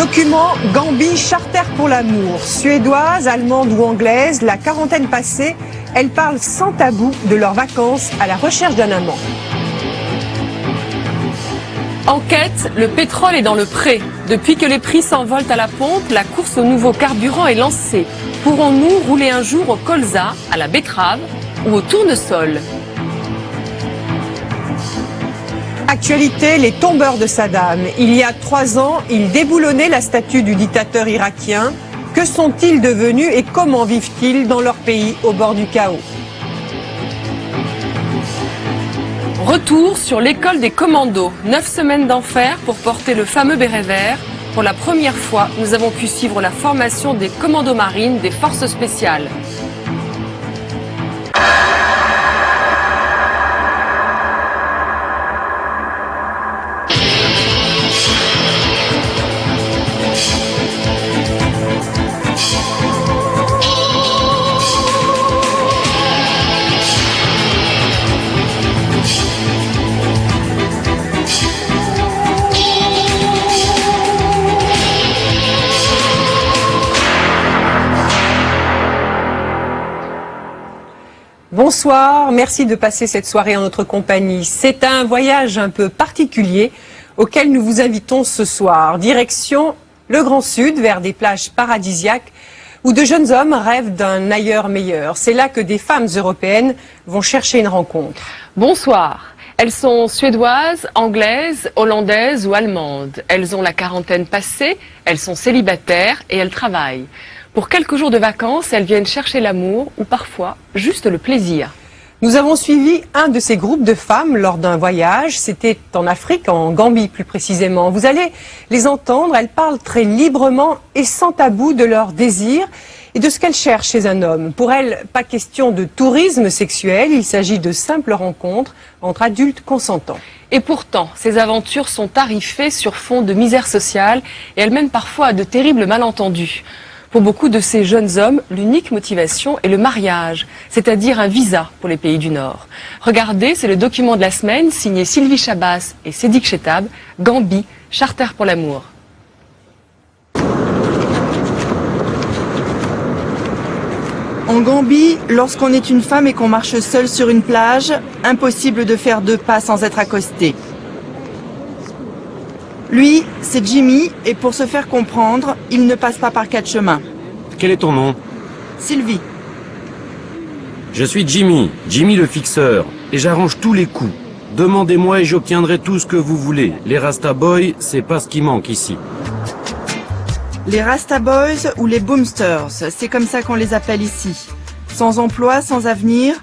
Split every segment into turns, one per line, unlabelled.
Document Gambie, charter pour l'amour. Suédoise, allemande ou anglaise, la quarantaine passée, elles parlent sans tabou de leurs vacances à la recherche d'un amant.
Enquête, le pétrole est dans le pré. Depuis que les prix s'envolent à la pompe, la course au nouveau carburant est lancée. Pourrons-nous rouler un jour au colza, à la betterave ou au tournesol?
Actualité, les tombeurs de Saddam. Il y a 3 ans, ils déboulonnaient la statue du dictateur irakien. Que sont-ils devenus et comment vivent-ils dans leur pays au bord du chaos?
Retour sur l'école des commandos. 9 semaines d'enfer pour porter le fameux béret vert. Pour la première fois, nous avons pu suivre la formation des commandos marines des forces spéciales.
Bonsoir, merci de passer cette soirée en notre compagnie. C'est un voyage un peu particulier auquel nous vous invitons ce soir. Direction le Grand Sud, vers des plages paradisiaques où de jeunes hommes rêvent d'un ailleurs meilleur. C'est là que des femmes européennes vont chercher une rencontre.
Bonsoir. Elles sont suédoises, anglaises, hollandaises ou allemandes. Elles ont la quarantaine passée, elles sont célibataires et elles travaillent. Pour quelques jours de vacances, elles viennent chercher l'amour ou parfois juste le plaisir.
Nous avons suivi un de ces groupes de femmes lors d'un voyage. C'était en Afrique, en Gambie plus précisément. Vous allez les entendre, elles parlent très librement et sans tabou de leurs désirs et de ce qu'elles cherchent chez un homme. Pour elles, pas question de tourisme sexuel, il s'agit de simples rencontres entre adultes consentants.
Et pourtant, ces aventures sont tarifées sur fond de misère sociale et elles mènent parfois à de terribles malentendus. Pour beaucoup de ces jeunes hommes, l'unique motivation est le mariage, c'est-à-dire un visa pour les pays du Nord. Regardez, c'est le document de la semaine signé Sylvie Chabas et Sédic Chetab, Gambie, charter pour l'amour.
En Gambie, lorsqu'on est une femme et qu'on marche seule sur une plage, impossible de faire 2 pas sans être accosté. Lui, c'est Jimmy, et pour se faire comprendre, il ne passe pas par 4 chemins.
Quel est ton nom?
Sylvie.
Je suis Jimmy, Jimmy le fixeur, et j'arrange tous les coups. Demandez-moi et j'obtiendrai tout ce que vous voulez. Les Rasta Boys, c'est pas ce qui manque ici.
Les Rasta Boys ou les Boomsters, c'est comme ça qu'on les appelle ici. Sans emploi, sans avenir,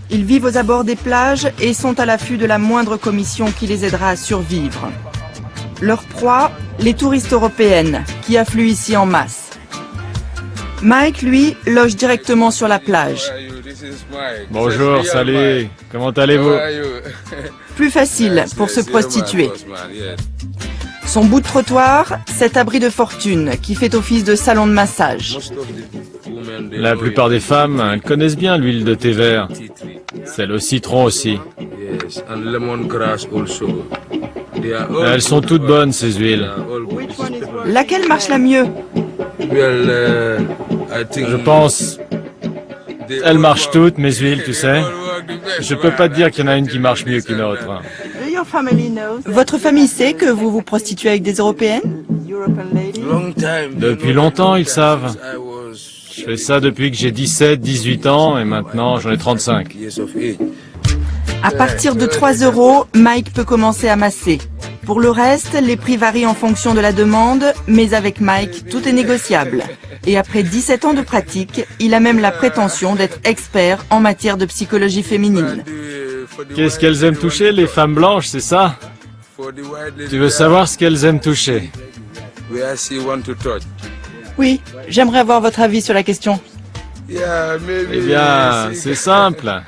ils vivent aux abords des plages et sont à l'affût de la moindre commission qui les aidera à survivre. Leur proie, les touristes européennes, qui affluent ici en masse. Mike, lui, loge directement sur la plage.
Bonjour, salut, comment allez-vous?
Plus facile pour se prostituer. Son bout de trottoir, cet abri de fortune qui fait office de salon de massage.
La plupart des femmes, elles connaissent bien l'huile de thé vert. Celle au citron aussi. Elles sont toutes bonnes, ces huiles.
Laquelle marche la mieux?
Je pense... Elles marchent toutes, mes huiles, tu sais. Je peux pas te dire qu'il y en a une qui marche mieux qu'une autre.
Votre famille sait que vous vous prostituez avec des Européennes?
Depuis longtemps, ils savent. Je fais ça depuis que j'ai 17, 18 ans et maintenant j'en ai 35.
À partir de 3 €, Mike peut commencer à masser. Pour le reste, les prix varient en fonction de la demande, mais avec Mike, tout est négociable. Et après 17 ans de pratique, il a même la prétention d'être expert en matière de psychologie féminine.
Qu'est-ce qu'elles aiment toucher, les femmes blanches, c'est ça? Tu veux savoir ce qu'elles aiment toucher?
Oui, j'aimerais avoir votre avis sur la question.
Eh bien, c'est simple.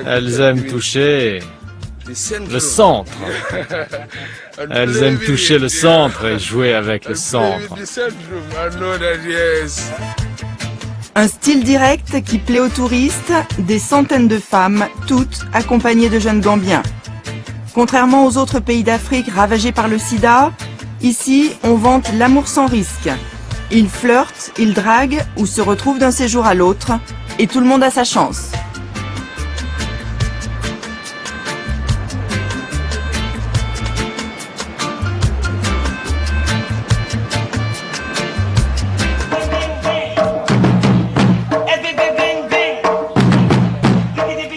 Elles aiment toucher le centre. Elles aiment toucher le centre et jouer avec le centre.
Un style direct qui plaît aux touristes, des centaines de femmes, toutes accompagnées de jeunes Gambiens. Contrairement aux autres pays d'Afrique ravagés par le sida, Ici, on vante l'amour sans risque. Ils flirtent, ils draguent ou se retrouvent d'un séjour à l'autre, et tout le monde a sa chance.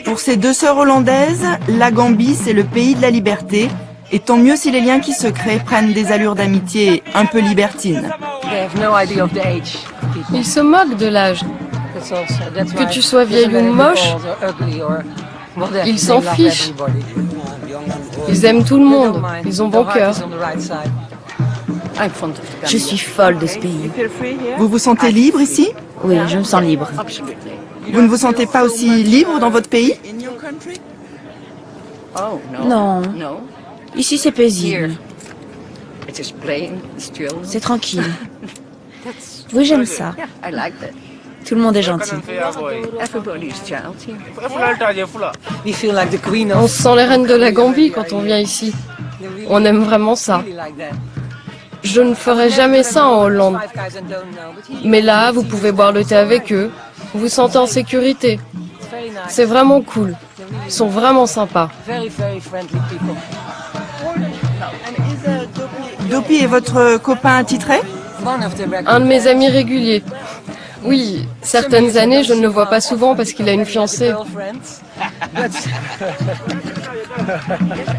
Pour ces deux sœurs hollandaises, la Gambie, c'est le pays de la liberté, et tant mieux si les liens qui se créent prennent des allures d'amitié un peu libertines.
Ils se moquent de l'âge. Que tu sois vieille ou moche, ils s'en fichent. Ils aiment tout le monde. Ils ont bon cœur.
Je suis folle de ce pays.
Vous vous sentez libre ici?
Oui, je me sens libre.
Vous ne vous sentez pas aussi libre dans votre pays?
Non. Ici, c'est paisible. C'est tranquille. Oui, j'aime ça. Tout le monde est gentil.
On se sent les reines de la Gambie quand on vient ici. On aime vraiment ça. Je ne ferai jamais ça en Hollande. Mais là, vous pouvez boire le thé avec eux. Vous vous sentez en sécurité. C'est vraiment cool. Ils sont vraiment sympas.
Dopey est votre copain attitré?
Un de mes amis réguliers. Oui, certaines années, je ne le vois pas souvent parce qu'il a une fiancée.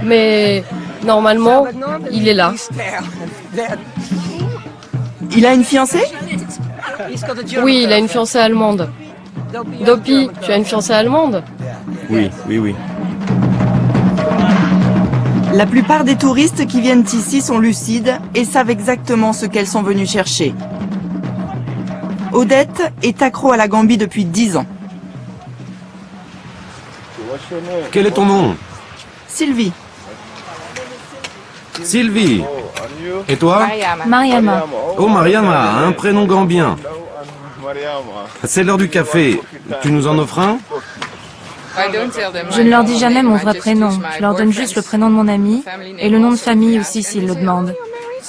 Mais normalement, il est là.
Il a une fiancée?
Oui, il a une fiancée allemande. Dopey, tu as une fiancée allemande?
Oui.
La plupart des touristes qui viennent ici sont lucides et savent exactement ce qu'elles sont venues chercher. Odette est accro à la Gambie depuis 10 ans.
Quel est ton nom?
Sylvie,
Sylvie. Et toi?
Mariama.
Oh, Mariama, un prénom gambien. C'est l'heure du café. Tu nous en offres un?
Je ne leur dis jamais mon vrai prénom. Je leur donne juste le prénom de mon ami et le nom de famille aussi s'ils le demandent.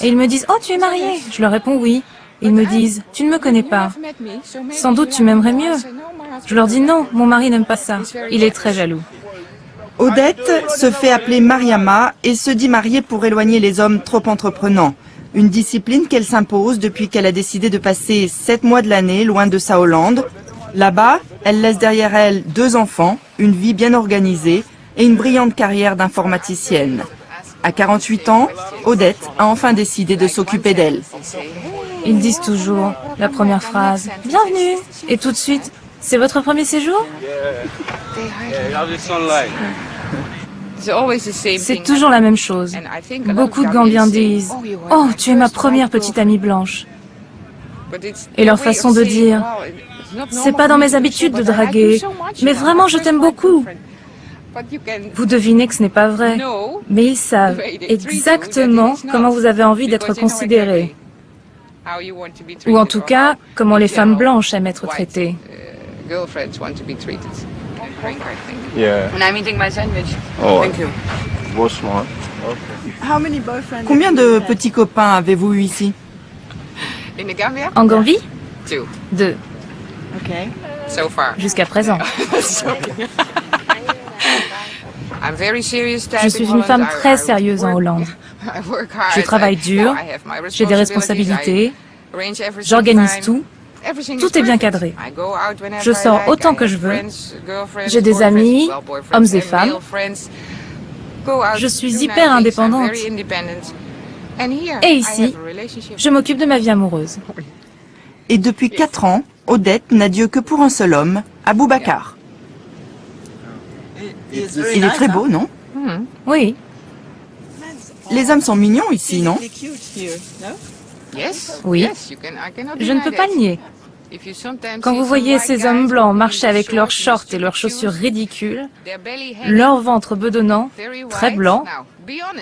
Et ils me disent « Oh, tu es mariée ?» Je leur réponds « Oui ». Ils me disent « Tu ne me connais pas. Sans doute tu m'aimerais mieux. » Je leur dis « Non, mon mari n'aime pas ça. Il est très jaloux. »
Odette se fait appeler Mariama et se dit mariée pour éloigner les hommes trop entreprenants. Une discipline qu'elle s'impose depuis qu'elle a décidé de passer 7 mois de l'année loin de sa Hollande. Là-bas, elle laisse derrière elle 2 enfants, une vie bien organisée et une brillante carrière d'informaticienne. À 48 ans, Odette a enfin décidé de s'occuper d'elle.
Ils disent toujours la première phrase « Bienvenue !» et tout de suite « C'est votre premier séjour ?» C'est toujours la même chose. Beaucoup de Gambiens disent « Oh, tu es ma première petite amie blanche !» Et leur façon de dire « C'est pas dans mes habitudes de draguer, mais vraiment je t'aime beaucoup !» Vous devinez que ce n'est pas vrai, mais ils savent exactement comment vous avez envie d'être considérés. Ou en tout cas, comment les femmes blanches aiment être traitées.
Combien de petits copains avez-vous eu ici?
En Gambie 2. Jusqu'à présent. Je suis une femme très sérieuse en Hollande. Je travaille dur, j'ai des responsabilités, j'organise tout. Tout est bien cadré. Je sors autant que je veux. J'ai des amis, hommes et femmes. Je suis hyper indépendante. Et ici, je m'occupe de ma vie amoureuse.
Et depuis 4 ans, Odette n'a Dieu que pour un seul homme, Aboubacar. Il est très beau, non?
Oui,
Les hommes sont mignons ici, non?
oui. Je ne peux pas le nier. Quand vous voyez ces hommes blancs marcher avec leurs shorts et leurs chaussures ridicules, leur ventre bedonnant, très blanc,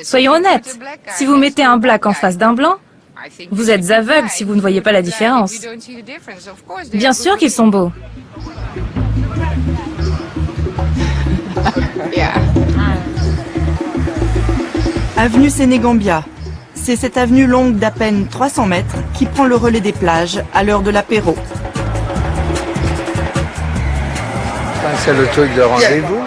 soyons honnêtes, si vous mettez un black en face d'un blanc, vous êtes aveugle si vous ne voyez pas la différence. Bien sûr qu'ils sont beaux.
Avenue Sénégambia. C'est cette avenue longue d'à peine 300 mètres qui prend le relais des plages à l'heure de l'apéro.
C'est le truc de rendez-vous.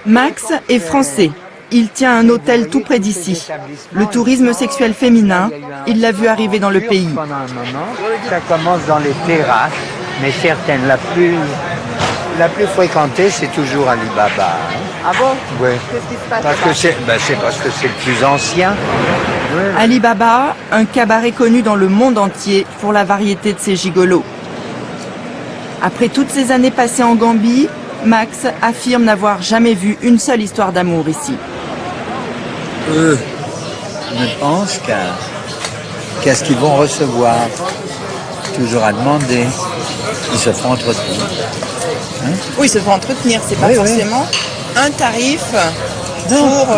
Max est français. Il tient un hôtel tout près d'ici. Le tourisme sexuel féminin, il l'a vu arriver dans le pays.
Pendant un moment, ça commence dans les terrasses, mais certaines, la plus fréquentée, c'est toujours Alibaba.
Ah bon?
Oui.
Qu'est-ce qui se passe
Parce que c'est parce que c'est le plus ancien.
Alibaba, un cabaret connu dans le monde entier pour la variété de ses gigolos. Après toutes ces années passées en Gambie, Max affirme n'avoir jamais vu une seule histoire d'amour ici.
Eux ne pensent qu'à ce qu'ils vont recevoir. Toujours à demander. Ils se font entretenir. Hein?
Oui, ils se font entretenir, c'est pas forcément un tarif pour...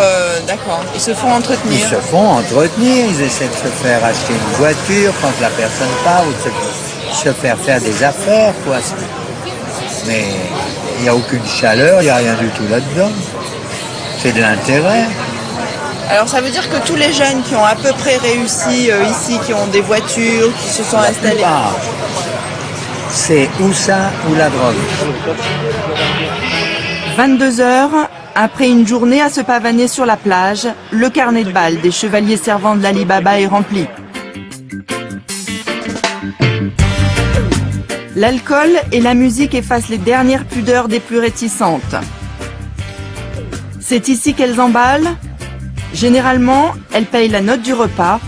D'accord, ils se font entretenir.
Ils se font entretenir, ils essaient de se faire acheter une voiture quand la personne part, ou de se faire des affaires, quoi. Mais il n'y a aucune chaleur, il n'y a rien du tout là-dedans. C'est de l'intérêt.
Alors ça veut dire que tous les jeunes qui ont à peu près réussi ici, qui ont des voitures, qui se sont installés...
C'est ou ça ou la drogue.
22 heures, après une journée à se pavaner sur la plage, le carnet de balles des chevaliers servants de l'Alibaba est rempli. L'alcool et la musique effacent les dernières pudeurs des plus réticentes. C'est ici qu'elles emballent. Généralement, elles payent la note du repas.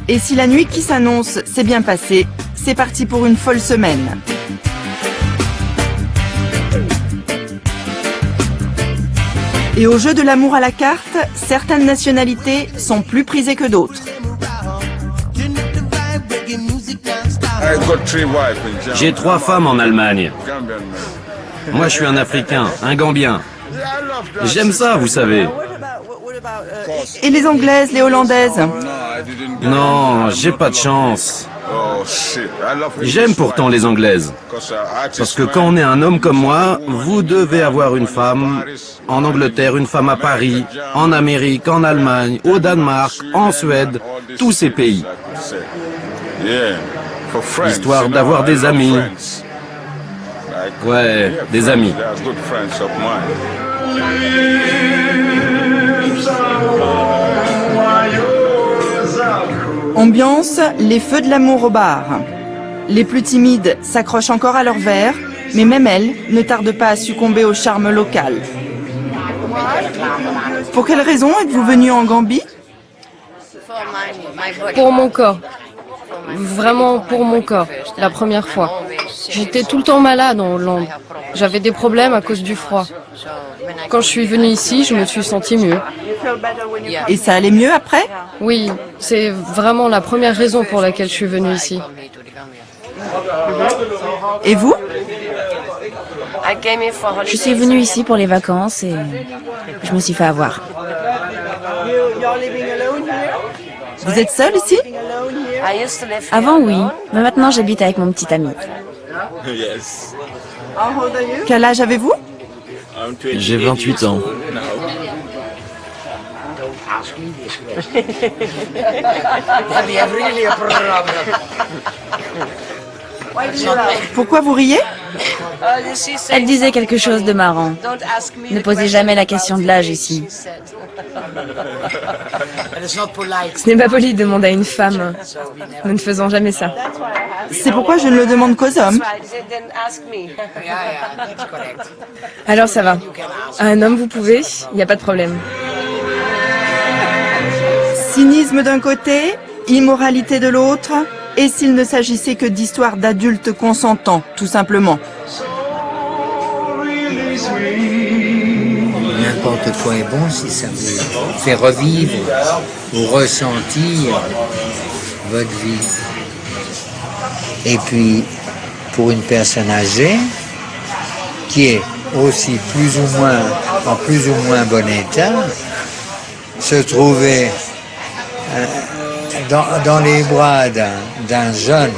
Et si la nuit qui s'annonce s'est bien passée, c'est parti pour une folle semaine. Et au jeu de l'amour à la carte, certaines nationalités sont plus prisées que d'autres.
J'ai 3 femmes en Allemagne. Moi, je suis un Africain, un Gambien. J'aime ça, vous savez.
Et les Anglaises, les Hollandaises?
Non, j'ai pas de chance. J'aime pourtant les Anglaises. Parce que quand on est un homme comme moi, vous devez avoir une femme en Angleterre, une femme à Paris, en Amérique, en Allemagne, au Danemark, en Suède, tous ces pays. Histoire d'avoir des amis. Ouais, des amis.
Ambiance, les feux de l'amour au bar. Les plus timides s'accrochent encore à leur verre, mais même elles ne tardent pas à succomber au charme local. Pour quelle raison êtes-vous venu en Gambie?
Pour mon corps. Vraiment pour mon corps, la première fois. J'étais tout le temps malade en Hollande. J'avais des problèmes à cause du froid. Quand je suis venue ici, je me suis sentie mieux.
Et ça allait mieux après?
Oui, c'est vraiment la première raison pour laquelle je suis venue ici.
Et vous?
Je suis venue ici pour les vacances et je me suis fait avoir.
Vous êtes seul ici?
Avant, oui, mais maintenant j'habite avec mon petit ami.
Quel âge avez-vous?
J'ai 28 ans.
Pourquoi vous riez?
Elle disait quelque chose de marrant. Ne posez jamais la question de l'âge ici.
Ce n'est pas poli de demander à une femme. Nous ne faisons jamais ça.
C'est pourquoi je ne le demande qu'aux hommes.
Alors ça va. À un homme, vous pouvez, il n'y a pas de problème.
Cynisme d'un côté, immoralité de l'autre, et s'il ne s'agissait que d'histoires d'adultes consentants, tout simplement.
N'importe quoi est bon si ça vous fait revivre ou ressentir votre vie. Et puis, pour une personne âgée, qui est aussi en plus ou moins bon état, se trouver dans les bras d'un jeune